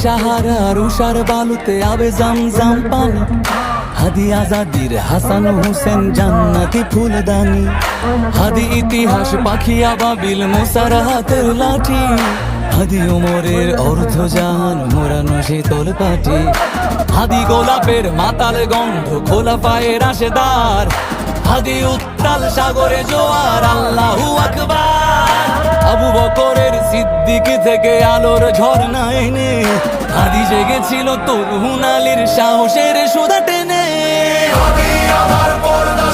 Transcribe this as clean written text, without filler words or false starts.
সাহারার উষার বালুতে আবে জামজাম পানি, হাদি আজাদির হাসান হোসেন জান্নাতি ফুলদানি, হাদি ইতিহাস পাখি আবাবিল মুসার হাতের লাঠি, হাদি ওমরের অর্ধজাহান মোরানো শীতল পাটি, হাদি গোলাপের মাতাল গন্ধ খোলা পায়ের রাশেদার, হাদি উত্তাল সাগরে জোয়ার আল্লাহু আকবার। আবু বকরের সিদ্দিক থেকে আলোর ঝর্ণা এনে হাদি জেগেছিল তরুণ আলীর সাহসের সুধা টেনে। হাদি আমার পর্দা